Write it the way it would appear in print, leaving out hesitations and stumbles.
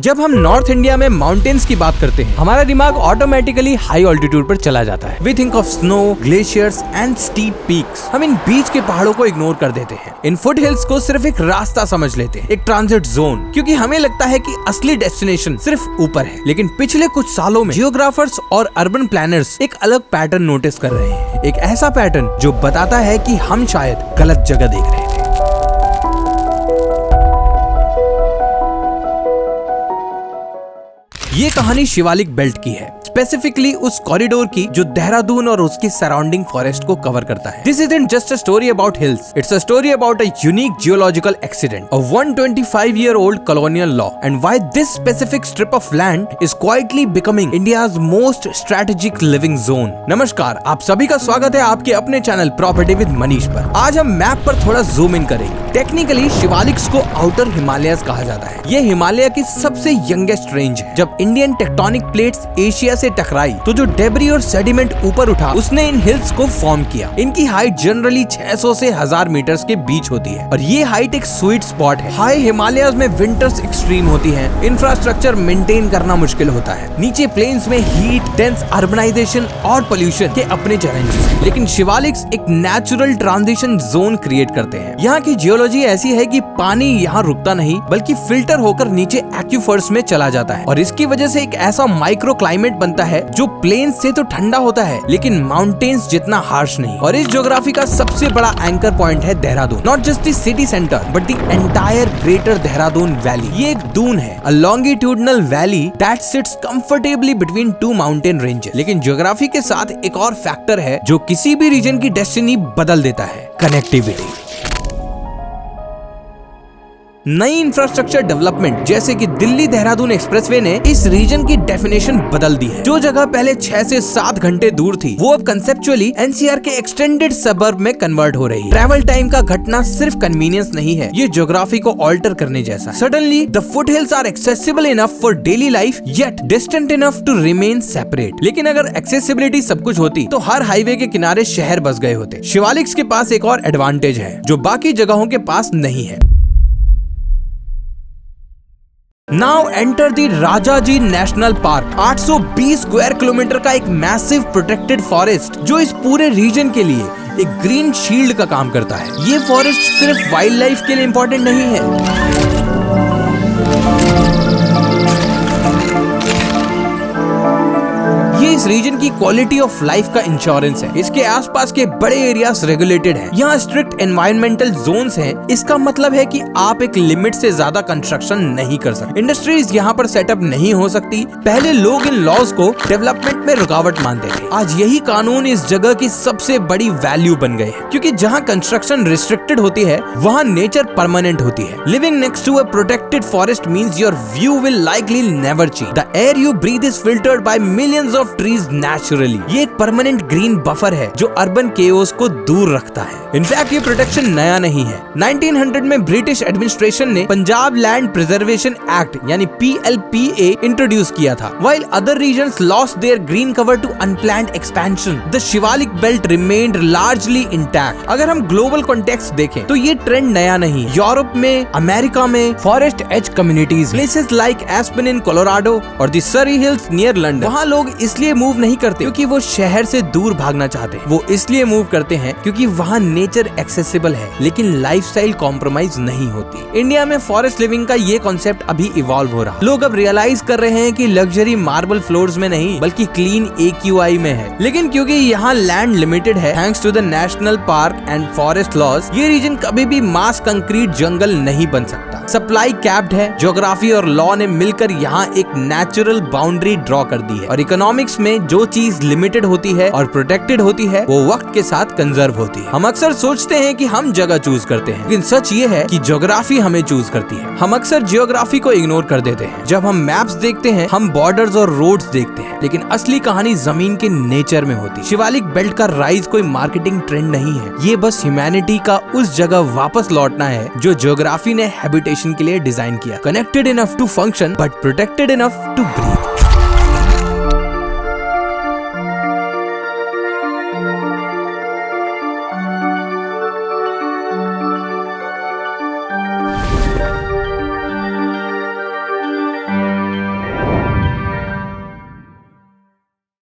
जब हम north India में माउंटेन्स की बात करते हैं, हमारा दिमाग ऑटोमेटिकली हाई ऑल्टीट्यूड पर चला जाता है। We think of snow, glaciers and steep peaks. हम इन बीच के पहाड़ों को इग्नोर कर देते हैं, इन फुट हिल्स को सिर्फ एक रास्ता समझ लेते हैं, एक ट्रांजिट जोन, क्योंकि हमें लगता है कि असली डेस्टिनेशन सिर्फ ऊपर है। लेकिन पिछले कुछ सालों में जियोग्राफर्स और अर्बन प्लानर्स एक अलग पैटर्न नोटिस कर रहे हैं, एक ऐसा पैटर्न जो बताता है कि हम शायद गलत जगह देख रहे थे। ये कहानी शिवालिक बेल्ट की है, स्पेसिफिकली उस कॉरिडोर की जो देहरादून और उसकी सराउंडिंग फॉरेस्ट को कवर करता है। This isn't just a story about hills, it's a story about a unique geological accident, a 125-year-old colonial law, and why this specific strip of land is quietly becoming India's most strategic living zone. नमस्कार, आप सभी का स्वागत है आपके अपने channel property with Manish पर। आज हम मैप पर थोड़ा जूम इन करेंगे। टेक्निकली शिवालिक्स को आउटर हिमालयस कहा जाता है। ये हिमालय की सबसे यंगेस्ट रेंज है। जब इंडियन टेक्टोनिक प्लेट्स एशिया से टकराई तो जो डेब्री और सेडिमेंट ऊपर उठा उसने इन हिल्स को फॉर्म किया। इनकी हाइट जनरली 600 से 1000 मीटर्स के बीच होती है और ये हाइट एक स्वीट स्पॉट है। हाई हिमालयस में विंटर्स एक्सट्रीम होती हैं, इंफ्रास्ट्रक्चर मेंटेन करना मुश्किल होता है। नीचे प्लेन्स में हीट, डेंस अर्बनाइजेशन और पोल्यूशन के अपने चैलेंजेस हैं। लेकिन शिवालिक्स एक नेचुरल ट्रांजिशन जोन क्रिएट करते हैं। यहाँ की जियोलॉजी ऐसी है कि पानी यहाँ रुकता नहीं बल्कि फिल्टर होकर नीचे एक्यूफर्स में चला जाता है और इसकी वजह से एक ऐसा माइक्रो क्लाइमेट बनता है जो प्लेन से तो ठंडा होता है लेकिन माउंटेन्स जितना हार्श नहीं। और इस ज्योग्राफी का सबसे बड़ा एंकर पॉइंट है Dehradun. Not just the city centre but the entire greater Dehradun valley. ये एक दून है, a longitudinal valley that sits comfortably between two mountain ranges. लेकिन ज्योग्राफी के साथ एक और फैक्टर है जो किसी भी रीजन की डेस्टिनी बदल देता है, कनेक्टिविटी। नई इंफ्रास्ट्रक्चर डेवलपमेंट जैसे कि दिल्ली देहरादून एक्सप्रेसवे ने इस रीजन की डेफिनेशन बदल दी है। जो जगह पहले 6 से 7 घंटे दूर थी वो अब कंसेप्चुअली एनसीआर के एक्सटेंडेड सबर्ब में कन्वर्ट हो रही है। ट्रैवल टाइम का घटना सिर्फ कन्वीनियंस नहीं है, ये ज्योग्राफी को ऑल्टर करने जैसा। Suddenly the foothills are accessible enough for daily life yet distant enough to remain separate. लेकिन अगर एक्सेसिबिलिटी सब कुछ होती तो हर हाईवे के किनारे शहर बस गए होते। शिवालिक्स के पास एक और एडवांटेज है जो बाकी जगहों के पास नहीं है। Now enter the Rajaji national park, 820 square kilometre का एक मैसिव प्रोटेक्टेड फॉरेस्ट जो इस पूरे रीजन के लिए एक ग्रीन शील्ड का काम करता है। ये फॉरेस्ट सिर्फ वाइल्ड लाइफ के लिए इंपॉर्टेंट नहीं है, ये इस रीजन की क्वालिटी ऑफ लाइफ का इंश्योरेंस है। इसके आसपास के बड़े एरियाज रेगुलेटेड हैं। यहाँ स्ट्रिक्ट एनवायरमेंटल जोन्स हैं। इसका मतलब है कि आप एक लिमिट से ज्यादा कंस्ट्रक्शन नहीं कर सकते। इंडस्ट्रीज यहाँ पर सेटअप नहीं हो सकती। पहले लोग इन लॉज को डेवलपमेंट में रुकावट मानते थे। आज यही कानून इस जगह की सबसे बड़ी वैल्यू बन गए हैं, क्योंकि जहाँ कंस्ट्रक्शन रिस्ट्रिक्टेड होती है वहाँ नेचर परमानेंट होती है। Living next to a protected forest means your view will likely never change. The air you breathe is filtered by millions of trees naturally. ये एक परमानेंट ग्रीन बफर है जो urban chaos को दूर रखता है। इनफैक्ट ये प्रोटेक्शन नया नहीं है। 1900 में ब्रिटिश एडमिनिस्ट्रेशन ने पंजाब लैंड प्रिजर्वेशन एक्ट यानी PLPA इंट्रोड्यूस किया था। While other regions lost their green cover to unplanned expansion, the Shivalik belt remained largely intact. अगर हम ग्लोबल कॉन्टेक्स्ट देखें तो ये ट्रेंड नया नहीं। यूरोप में, अमेरिका में forest edge communities, places like Aspen in Colorado और the Surrey Hills near London, वहाँ लोग इसलिए मूव नहीं करते क्योंकि वो शहर से दूर भागना चाहते हैं। वो इसलिए मूव करते हैं क्योंकि वहाँ नेचर एक्सेसिबल है लेकिन लाइफस्टाइल कॉम्प्रोमाइज नहीं होती। इंडिया में फॉरेस्ट लिविंग का ये कॉन्सेप्ट अभी इवॉल्व हो रहा। लोग अब रियलाइज कर रहे हैं कि लग्जरी मार्बल फ्लोर्स में नहीं बल्कि क्लीन AQI में है। लेकिन क्योंकि यहाँ लैंड लिमिटेड है, thanks to the national park and forest laws, ये रीजन कभी भी मास कंक्रीट जंगल नहीं बन सकता। सप्लाई कैप्ड है। ज्योग्राफी और लॉ ने मिलकर यहाँ एक नेचुरल बाउंड्री ड्रॉ कर दी है। और इकोनॉमिक्स में जो चीज लिमिटेड होती है और प्रोटेक्टेड होती है वो वक्त के साथ कंजर्व होती है। हम अक्सर सोचते हैं कि हम जगह चूज करते हैं, लेकिन सच ये है कि ज्योग्राफी हमें चूज करती है। हम अक्सर जियोग्राफी को इग्नोर कर देते हैं। जब हम मैप्स देखते हैं हम बॉर्डर्स और रोड्स देखते हैं, लेकिन असली कहानी जमीन के नेचर में होती है। शिवालिक बेल्ट का राइज कोई मार्केटिंग ट्रेंड नहीं है, ये बस ह्यूमैनिटी का उस जगह वापस लौटना है जो ज्योग्राफी ने हैबिटेशन के लिए डिजाइन किया। Connected enough to function but protected enough to breathe.